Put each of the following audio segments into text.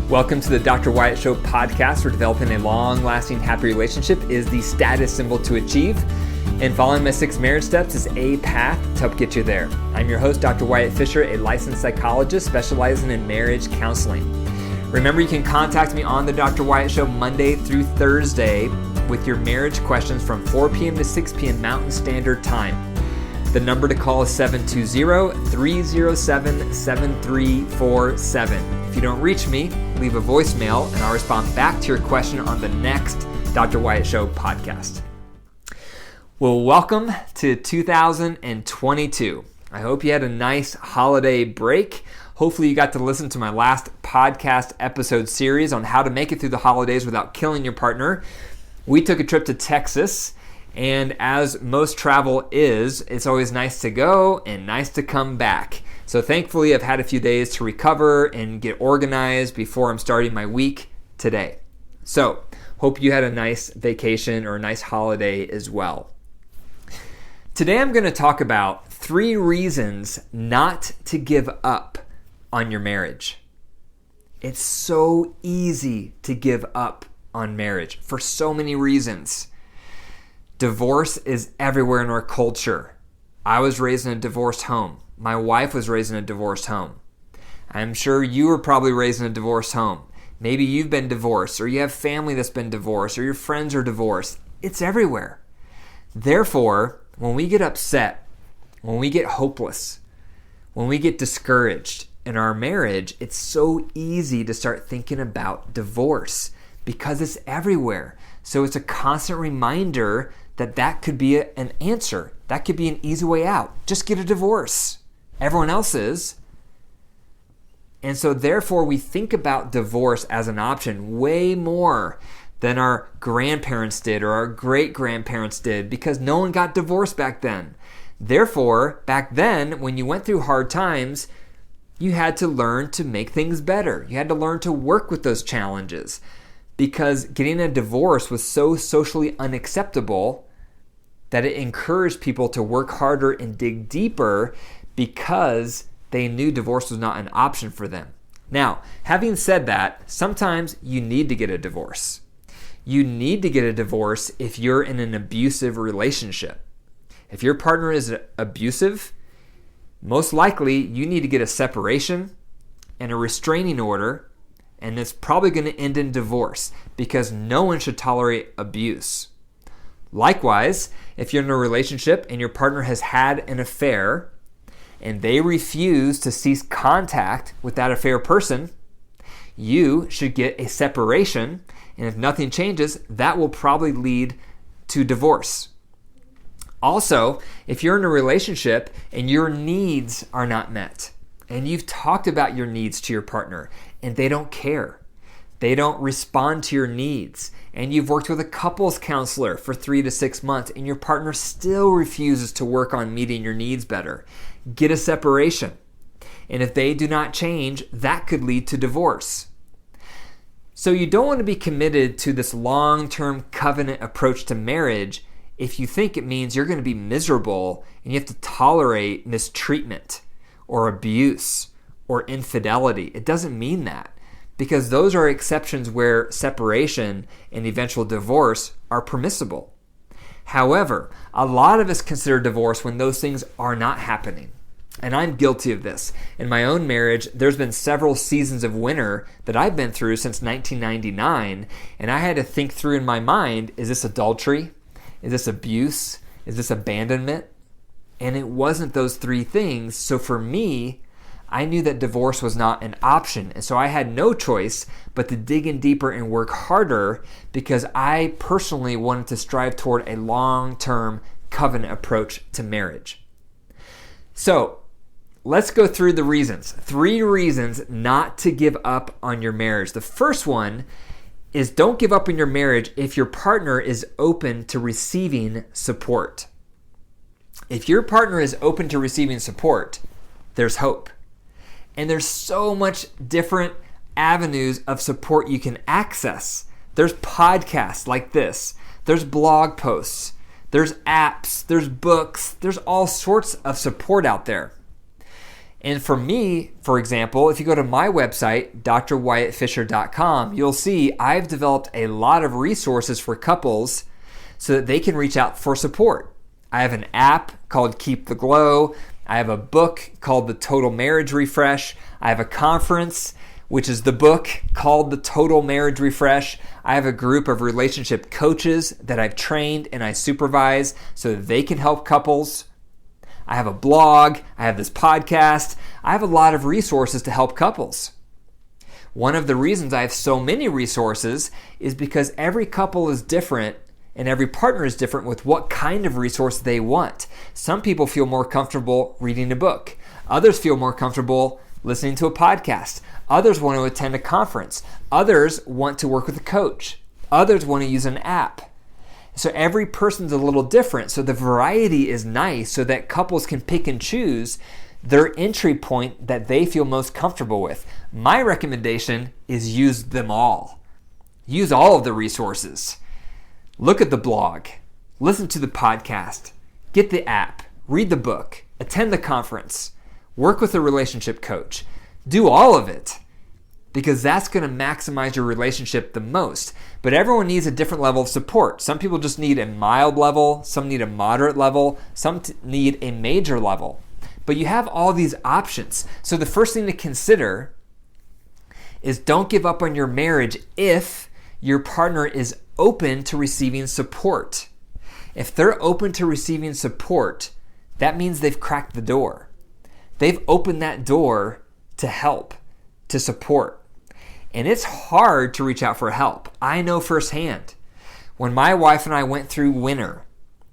Welcome to the Dr. Wyatt Show podcast, where developing a long-lasting, happy relationship is the status symbol to achieve, and following my 6 marriage steps is a path to help get you there. I'm your host, Dr. Wyatt Fisher, a licensed psychologist specializing in marriage counseling. Remember, you can contact me on the Dr. Wyatt Show Monday through Thursday with your marriage questions from 4 p.m. to 6 p.m. Mountain Standard Time. The number to call is 720-307-7347. If you don't reach me, leave a voicemail and I'll respond back to your question on the next Dr. Wyatt Show podcast. Well, welcome to 2022. I hope you had a nice holiday break. Hopefully you got to listen to my last podcast episode series on how to make it through the holidays without killing your partner. We took a trip to Texas, and as most travel is, it's always nice to go and nice to come back. So thankfully, I've had a few days to recover and get organized before I'm starting my week today. So hope you had a nice vacation or a nice holiday as well. Today, I'm going to talk about 3 reasons not to give up on your marriage. It's so easy to give up on marriage for so many reasons. Divorce is everywhere in our culture. I was raised in a divorced home. My wife was raised in a divorced home. I'm sure you were probably raised in a divorced home. Maybe you've been divorced, or you have family that's been divorced, or your friends are divorced. It's everywhere. Therefore, when we get upset, when we get hopeless, when we get discouraged in our marriage, it's so easy to start thinking about divorce because it's everywhere. So it's a constant reminder that could be an answer. That could be an easy way out. Just get a divorce. Everyone else is. And so therefore we think about divorce as an option way more than our grandparents did or our great-grandparents did, because no one got divorced back then. Therefore, back then, when you went through hard times, you had to learn to make things better. You had to learn to work with those challenges, because getting a divorce was so socially unacceptable that it encouraged people to work harder and dig deeper because they knew divorce was not an option for them. Now, having said that, sometimes you need to get a divorce. You need to get a divorce if you're in an abusive relationship. If your partner is abusive, most likely you need to get a separation and a restraining order, and it's probably going to end in divorce because no one should tolerate abuse. Likewise, if you're in a relationship and your partner has had an affair and they refuse to cease contact with that affair person, you should get a separation, and if nothing changes, that will probably lead to divorce. Also, if you're in a relationship and your needs are not met, and you've talked about your needs to your partner and they don't care, they don't respond to your needs, and you've worked with a couples counselor for 3 to 6 months and your partner still refuses to work on meeting your needs better, get a separation. And if they do not change, that could lead to divorce. So you don't want to be committed to this long-term covenant approach to marriage if you think it means you're going to be miserable and you have to tolerate mistreatment or abuse or infidelity. It doesn't mean that, because those are exceptions where separation and eventual divorce are permissible. However, a lot of us consider divorce when those things are not happening. And I'm guilty of this. In my own marriage, there's been several seasons of winter that I've been through since 1999, and I had to think through in my mind, is this adultery? Is this abuse? Is this abandonment? And it wasn't those 3 things. So for me, I knew that divorce was not an option. And so I had no choice but to dig in deeper and work harder, because I personally wanted to strive toward a long-term covenant approach to marriage. So let's go through the reasons. 3 reasons not to give up on your marriage. The first one is don't give up on your marriage if your partner is open to receiving support. If your partner is open to receiving support, there's hope. And there's so much different avenues of support you can access. There's podcasts like this. There's blog posts. There's apps. There's books. There's all sorts of support out there. And for me, for example, if you go to my website, drwyattfisher.com, you'll see I've developed a lot of resources for couples so that they can reach out for support. I have an app called Keep the Glow. I have a book called The Total Marriage Refresh. I have a conference, which is the book called The Total Marriage Refresh. I have a group of relationship coaches that I've trained and I supervise so that they can help couples. I have a blog. I have this podcast. I have a lot of resources to help couples. One of the reasons I have so many resources is because every couple is different and every partner is different with what kind of resource they want. Some people feel more comfortable reading a book. Others feel more comfortable listening to a podcast. Others want to attend a conference. Others want to work with a coach. Others want to use an app. So every person's a little different. So the variety is nice so that couples can pick and choose their entry point that they feel most comfortable with. My recommendation is use them all. Use all of the resources. Look at the blog. Listen to the podcast. Get the app. Read the book. Attend the conference. Work with a relationship coach. Do all of it, because that's going to maximize your relationship the most. But everyone needs a different level of support. Some people just need a mild level. Some need a moderate level. Some need a major level. But you have all these options. So the first thing to consider is don't give up on your marriage if your partner is open to receiving support. If they're open to receiving support, that means they've cracked the door. They've opened that door to help, to support. And it's hard to reach out for help. I know firsthand. When my wife and I went through winter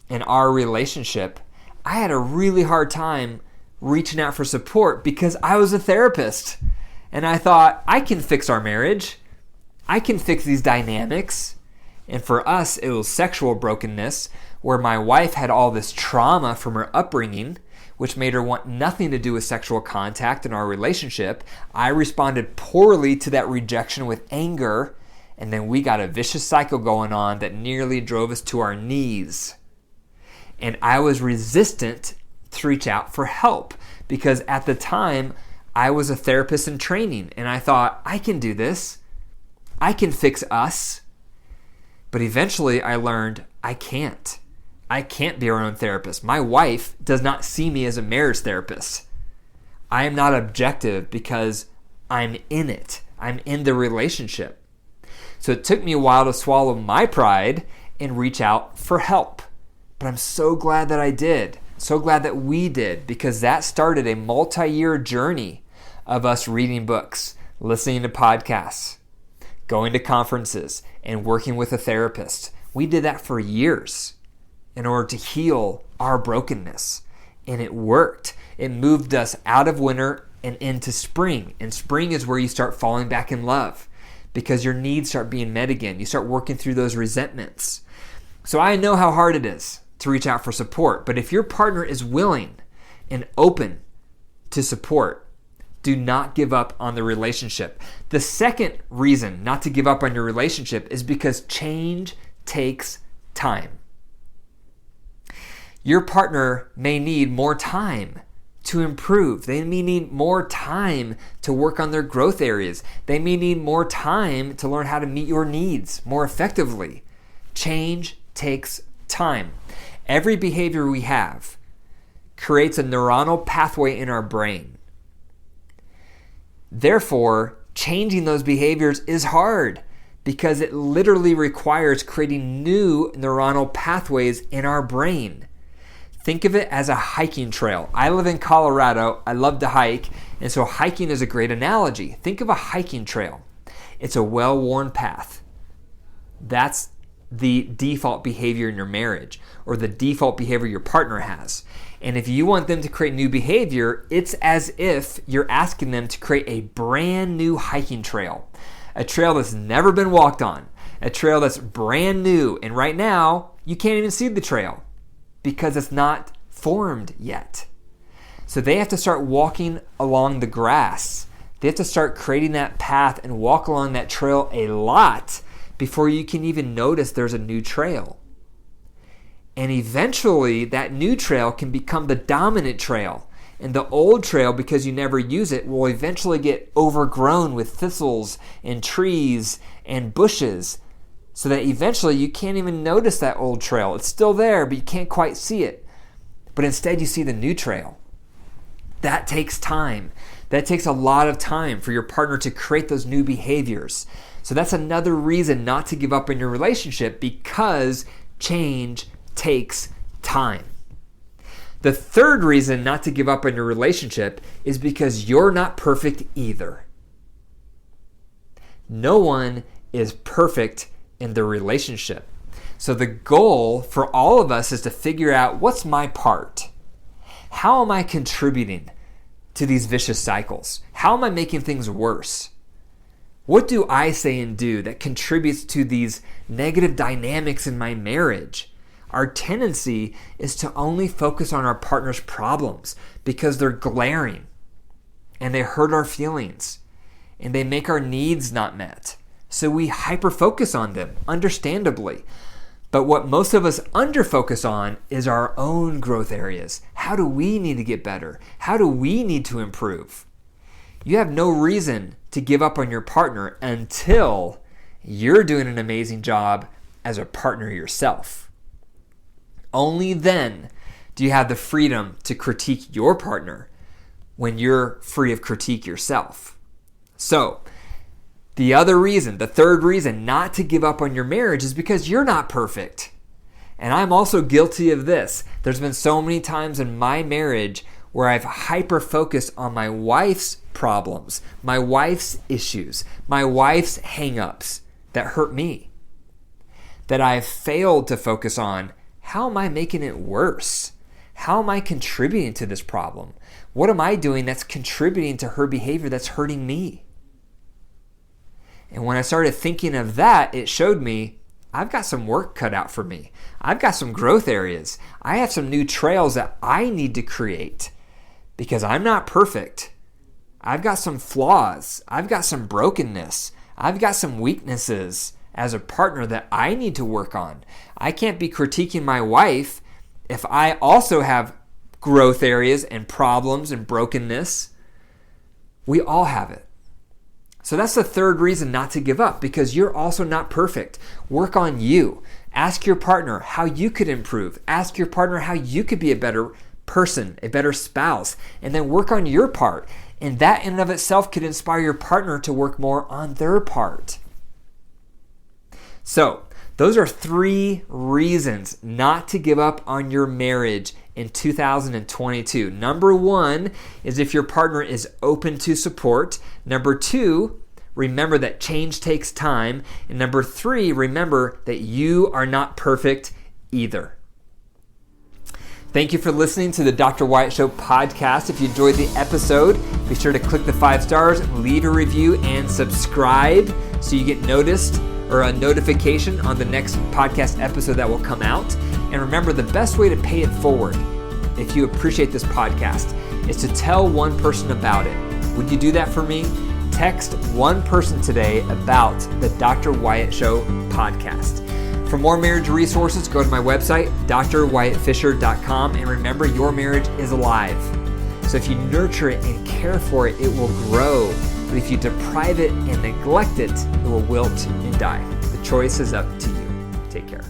in our relationship, I had a really hard time reaching out for support because I was a therapist. And I thought, I can fix our marriage. I can fix these dynamics. And for us, it was sexual brokenness, where my wife had all this trauma from her upbringing, which made her want nothing to do with sexual contact in our relationship. I responded poorly to that rejection with anger, and then we got a vicious cycle going on that nearly drove us to our knees. And I was resistant to reach out for help because at the time, I was a therapist in training, and I thought, I can do this. I can fix us. But eventually I learned I can't. I can't be our own therapist. My wife does not see me as a marriage therapist. I am not objective because I'm in it. I'm in the relationship. So it took me a while to swallow my pride and reach out for help. But I'm so glad that I did. So glad that we did, because that started a multi-year journey of us reading books, listening to podcasts, going to conferences, and working with a therapist. We did that for years in order to heal our brokenness. And it worked. It moved us out of winter and into spring. And spring is where you start falling back in love because your needs start being met again. You start working through those resentments. So I know how hard it is to reach out for support. But if your partner is willing and open to support, do not give up on the relationship. The second reason not to give up on your relationship is because change takes time. Your partner may need more time to improve. They may need more time to work on their growth areas. They may need more time to learn how to meet your needs more effectively. Change takes time. Every behavior we have creates a neuronal pathway in our brain. Therefore, changing those behaviors is hard because it literally requires creating new neuronal pathways in our brain. Think of it as a hiking trail. I live in Colorado. I love to hike, and so hiking is a great analogy. Think of a hiking trail. It's a well-worn path. That's the default behavior in your marriage or the default behavior your partner has. And if you want them to create new behavior, it's as if you're asking them to create a brand new hiking trail, a trail that's never been walked on, a trail that's brand new. And right now, you can't even see the trail because it's not formed yet. So they have to start walking along the grass. They have to start creating that path and walk along that trail a lot before you can even notice there's a new trail. And eventually that new trail can become the dominant trail. And the old trail, because you never use it, will eventually get overgrown with thistles and trees and bushes, so that eventually you can't even notice that old trail. It's still there, but you can't quite see it. But instead you see the new trail. That takes time. That takes a lot of time for your partner to create those new behaviors. So that's another reason not to give up in your relationship, because change takes time. The third reason not to give up in your relationship is because you're not perfect either. No one is perfect in their relationship. So the goal for all of us is to figure out, what's my part? How am I contributing to these vicious cycles? How am I making things worse? What do I say and do that contributes to these negative dynamics in my marriage? Our tendency is to only focus on our partner's problems because they're glaring and they hurt our feelings and they make our needs not met. So we hyper-focus on them, understandably. But what most of us under-focus on is our own growth areas. How do we need to get better? How do we need to improve? You have no reason to give up on your partner until you're doing an amazing job as a partner yourself. Only then do you have the freedom to critique your partner, when you're free of critique yourself. So, the third reason not to give up on your marriage is because you're not perfect. And I'm also guilty of this. There's been so many times in my marriage where I've hyper-focused on my wife's problems, my wife's issues, my wife's hang-ups that hurt me. That I've failed to focus on, how am I making it worse? How am I contributing to this problem? What am I doing that's contributing to her behavior that's hurting me? And when I started thinking of that, it showed me I've got some work cut out for me. I've got some growth areas. I have some new trails that I need to create because I'm not perfect. I've got some flaws. I've got some brokenness. I've got some weaknesses as a partner that I need to work on. I can't be critiquing my wife if I also have growth areas and problems and brokenness. We all have it. So that's the third reason not to give up, because you're also not perfect. Work on you. Ask your partner how you could improve. Ask your partner how you could be a better person, a better spouse, and then work on your part. And that in and of itself could inspire your partner to work more on their part. So, those are 3 reasons not to give up on your marriage in 2022. Number 1 is if your partner is open to support. Number 2, remember that change takes time. And number 3, remember that you are not perfect either. Thank you for listening to the Dr. Wyatt Show podcast. If you enjoyed the episode, be sure to click the 5 stars, leave a review, and subscribe so you get noticed or a notification on the next podcast episode that will come out. And remember, the best way to pay it forward, if you appreciate this podcast, is to tell one person about it. Would you do that for me? Text one person today about the Dr. Wyatt Show podcast. For more marriage resources, go to my website, drwyattfisher.com, and remember, your marriage is alive. So if you nurture it and care for it, it will grow. But if you deprive it and neglect it, it will wilt and die. The choice is up to you. Take care.